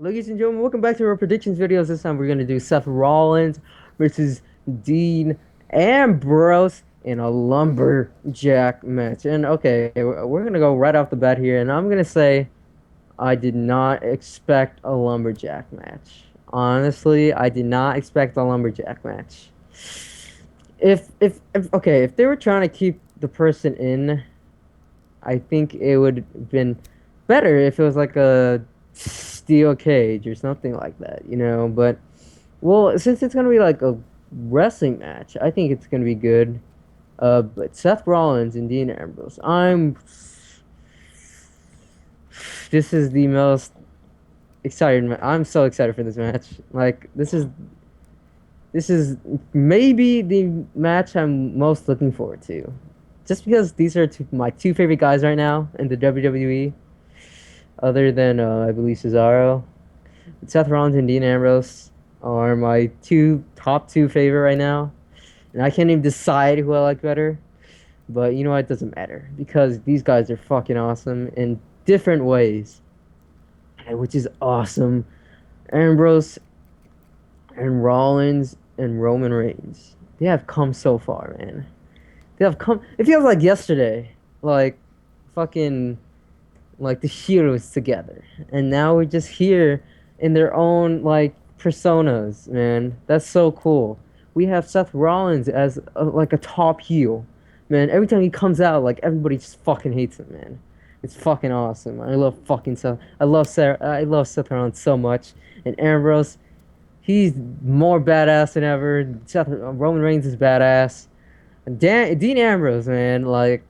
Ladies and gentlemen, welcome back to our predictions videos. This time we're going to do Seth Rollins versus Dean Ambrose in a Lumberjack match. And okay, we're going to go right off the bat here, and I'm going to say I did not expect a Lumberjack match. Honestly, I did not expect a Lumberjack match. If they were trying to keep the person in, I think it would have been better if it was like a steel cage or something like that, you know. But well, since it's gonna be like a wrestling match, I think it's gonna be good. But Seth Rollins and Dean Ambrose, this is the most excited. I'm so excited for this match. Like this is maybe the match I'm most looking forward to, just because these are my two favorite guys right now in the WWE, other than I believe Cesaro. Seth Rollins and Dean Ambrose are my top two favorite right now, and I can't even decide who I like better. But you know what? It doesn't matter because these guys are fucking awesome in different ways, and which is awesome. Ambrose and Rollins and Roman Reigns, they have come so far, man. They have come. It feels like yesterday, like fucking like the heroes together, and now we're just here in their own like personas, man. That's so cool. We have Seth Rollins as like a top heel, man. Every time he comes out, like everybody just fucking hates him, man. It's fucking awesome. I love fucking Seth. I love Seth Rollins so much. And Ambrose, he's more badass than ever. Roman Reigns is badass. Dean Ambrose, man, like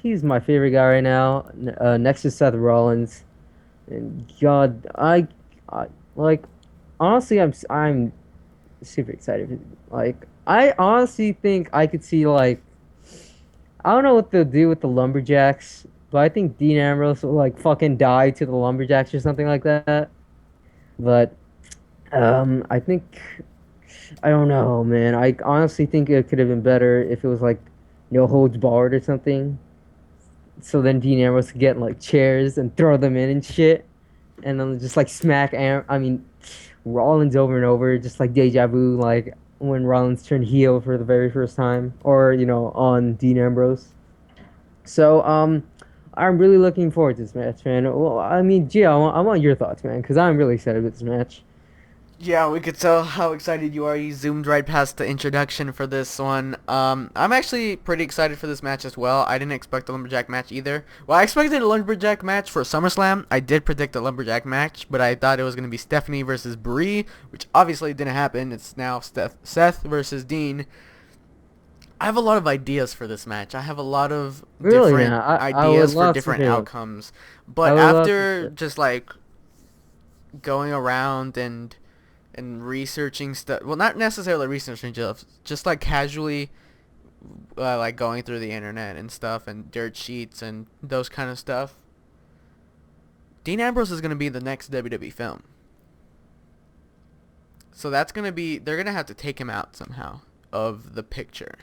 he's my favorite guy right now, next to Seth Rollins. And God, I like honestly, I'm super excited. Like, I honestly think I could see like I don't know what they'll do with the Lumberjacks, but I think Dean Ambrose will like fucking die to the Lumberjacks or something like that. But I think I don't know, man. I honestly think it could have been better if it was like no holds barred or something. So then Dean Ambrose could get like chairs and throw them in and shit, and then just like I mean, Rollins over and over, just like deja vu, like when Rollins turned heel for the very first time, or on Dean Ambrose. So I'm really looking forward to this match, man. Well, I mean, Gia, I want your thoughts, man, because I'm really excited about this match. Yeah, we could tell how excited you are. You zoomed right past the introduction for this one. I'm actually pretty excited for this match as well. I didn't expect a Lumberjack match either. Well, I expected a Lumberjack match for SummerSlam. I did predict a Lumberjack match, but I thought it was going to be Stephanie versus Brie, which obviously didn't happen. It's now Seth versus Dean. I have a lot of ideas for this match. I have a lot of Really, man, different I would ideas for love to different hear them. outcomes. I But would love to after hear. just like going around and researching stuff. Well, not necessarily researching stuff, just like casually, like going through the internet and stuff and dirt sheets and those kind of stuff. Dean Ambrose is gonna be the next WWE film, so that's gonna be they're gonna have to take him out somehow of the picture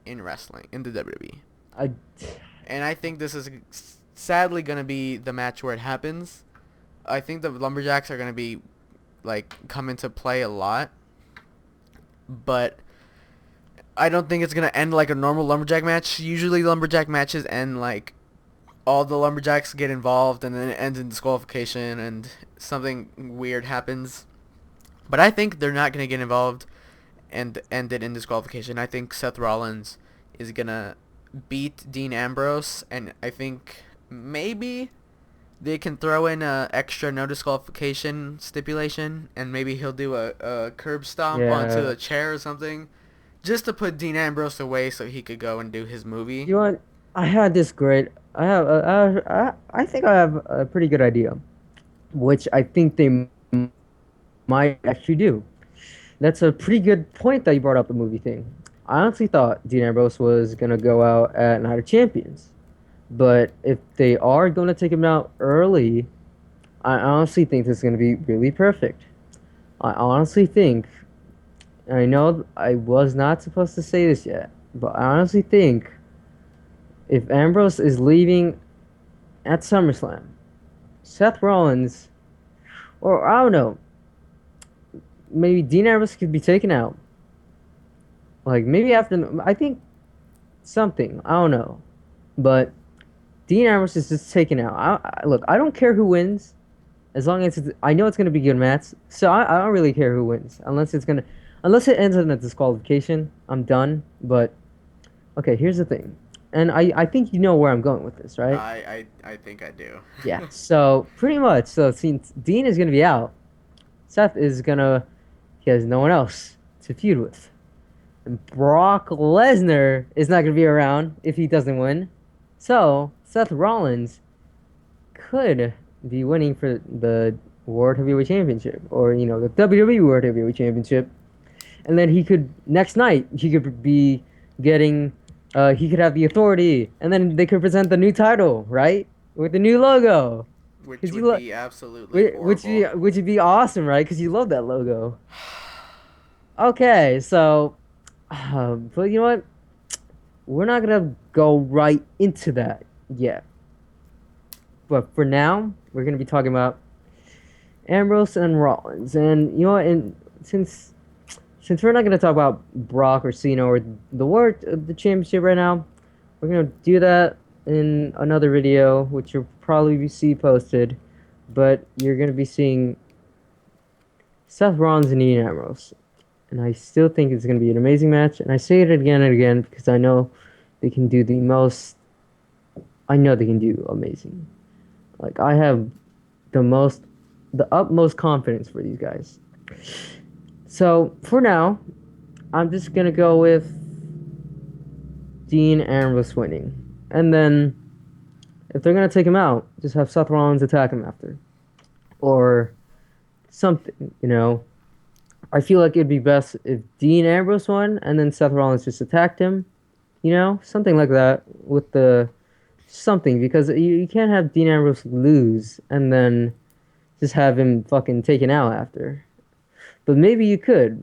in wrestling in the WWE. I And I think this is sadly gonna be the match where it happens. I think the Lumberjacks are gonna be like come into play a lot, but I don't think it's gonna end like a normal lumberjack match. Usually lumberjack matches end like all the lumberjacks get involved and then it ends in disqualification and something weird happens. But I think they're not gonna get involved and end it in disqualification. I think Seth Rollins is gonna beat Dean Ambrose, and I think maybe they can throw in a extra no disqualification stipulation, and maybe he'll do a curb stomp onto yeah. a chair or something, just to put Dean Ambrose away so he could go and do his movie. You know what? I had this great. I have. I think I have a pretty good idea, which I think they might actually do. That's a pretty good point that you brought up the movie thing. I honestly thought Dean Ambrose was gonna go out at Night of Champions, but if they are gonna take him out early, I honestly think this is gonna be really perfect. I honestly think. I know I was not supposed to say this yet, but I honestly think if Ambrose is leaving at SummerSlam, Seth Rollins Or I don't know, maybe Dean Ambrose could be taken out. Like maybe after I think something. I don't know, but Dean Ambrose is just taken out. Look, I don't care who wins as long as I know it's gonna be good match. So I don't really care who wins unless it ends in a disqualification. I'm done. But okay, here's the thing, and I think you know where I'm going with this, right? I think I do. Yeah. So pretty much. So since Dean is gonna be out, Seth is gonna he has no one else to feud with. And Brock Lesnar is not gonna be around if he doesn't win. So Seth Rollins could be winning for the World Heavyweight Championship or the WWE World Heavyweight Championship, and then he could next night he could be getting he could have the authority, and then they could present the new title right with the new logo. Which Because would be absolutely horrible. which would be awesome, right? Because you love that logo. Okay, so, but you know what? We're not gonna go right into that yet. But for now, we're gonna be talking about Ambrose and Rollins, and you know what? And since we're not gonna talk about Brock or Cena or the World the Championship right now, we're gonna do that in another video, which you'll probably see posted. But you're gonna be seeing Seth Rollins and Dean Ambrose. And I still think it's going to be an amazing match. And I say it again and again because I know they can do the most. I know they can do amazing. Like, I have the utmost confidence for these guys. So, for now, I'm just going to go with Dean Ambrose winning. And then, if they're going to take him out, just have Seth Rollins attack him after. Or something. I feel like it'd be best if Dean Ambrose won and then Seth Rollins just attacked him, something like that with the something because you can't have Dean Ambrose lose and then just have him fucking taken out after. But maybe you could.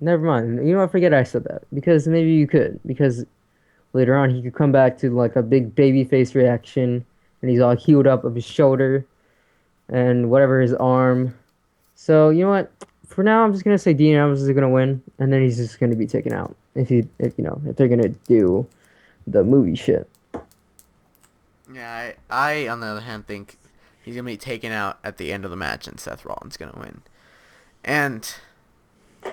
Never mind. I forget I said that because maybe you could because later on he could come back to like a big baby face reaction and he's all healed up of his shoulder and whatever his arm. So you know what? For now, I'm just gonna say Dean Ambrose is gonna win, and then he's just gonna be taken out if they're gonna do the movie shit. Yeah, I on the other hand think he's gonna be taken out at the end of the match, and Seth Rollins gonna win. And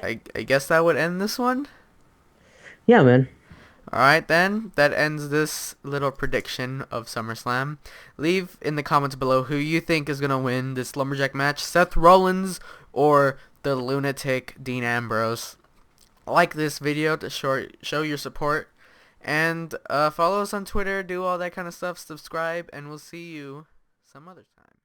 I guess that would end this one. Yeah, man. All right, then. That ends this little prediction of SummerSlam. Leave in the comments below who you think is going to win this Lumberjack match, Seth Rollins or the lunatic Dean Ambrose. Like this video to show your support. And follow us on Twitter, do all that kind of stuff, subscribe, and we'll see you some other time.